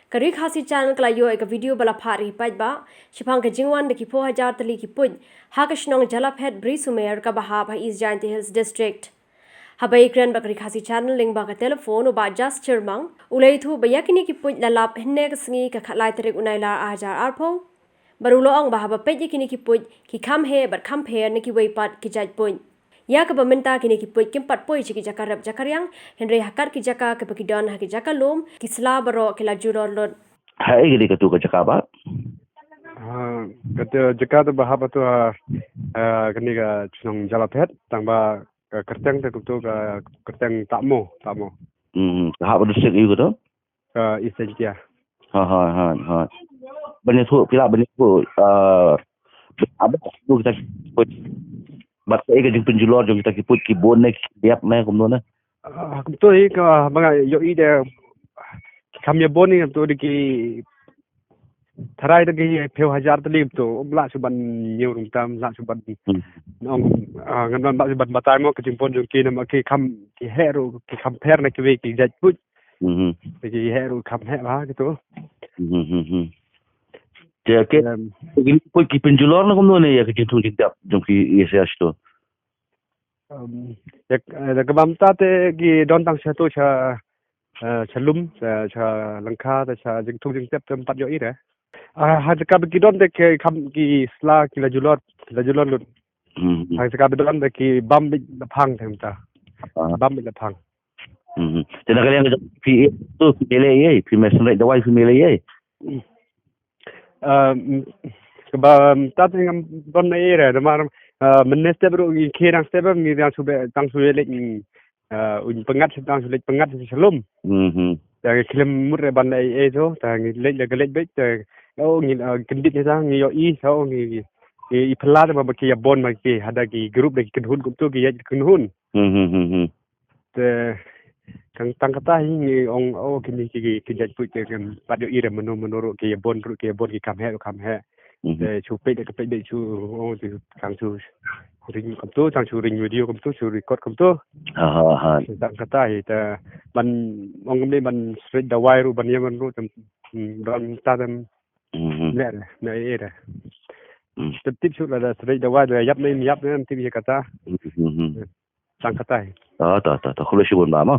Kari khasi channel kelayo eka video bala phari pajba shipang ke jingwan de ki 4000 tali ki puj hakashnong jalaphet bri sumer ka baha ba East Giant Hills district. Habai kren bakari khasi channel ling ba ka telephone ba just chirmang ulai thu ba yakini ki puj lalap henne ka sngi ka khalai tarik unailar ajar arpo barulo ang ba ba pej kini ki puj ki kham he but kham phe ne ki wei pat ki jaj puj ya ka bamenta kini ki puj kim pat poi chi ki jakarap jakaryang henry hakar ki jaka ke pakidon ha ki jakalum ki sla baro ki la juror lot hai gidi katu ka cakap ba kata Jakarta bahaba tu kini ka cunong jalapet tangba kerteng tu tu ka kerteng takmo ha ba dusik you kata Esentia ha bani thu pila bani thu apa tu kita put bat ke jing penjulor jong kita put ki bon ne diap me kum no na tu i ka banga yo i de kamya boni tu di Tarai lagi peu hajar tadi tu, belak suban nyurung tam, belak suban nong ngan belak suban batai mo kecimpon jungki nama ki kam ki heru ki compare nak ki jaj put, ki heru kam he lah gitu. Dia ke begini put ki penjulor na kumno ne ya kecimpon jingdap jungki ISS tu. Ya kebamta te ki dontang satu cha chalum cha langka cha jingtung jingtep tempat yo ira. Hanya kabel don dek kam ki sla ki la julor lut. Hanya kabel don dek ki bam lapang temta. Bam lapang. Jadi kalian pi tu pilih ye, pi mesin rate dawai pi pilih ye. Sebab tadi ngam don era, demar menester bro ki rang step ni yang sudah tang sudah lek pengat tang sudah pengat selum. Dari kilim murre bandai itu, dari lek baik oh ni kendit ni sang ni yo i so ni i pelat ba ki bon ma ki hada ki group de kenhun kum tu ki ya kenhun te kang tang kata ni ong oh kini ki jaj pu ke kan padu ire menurut ki bon ki kam he te chupe de ke de chu oh tu kang chu ring kum tu sang chu ring video kum tu chu record kum tu tang kata te man ong ni man straight the wire ban ya man ru dan tadam nè era tip shoot là straight the wire yap ni yap ni tip kata sang kata ta kholo shi bon ba ma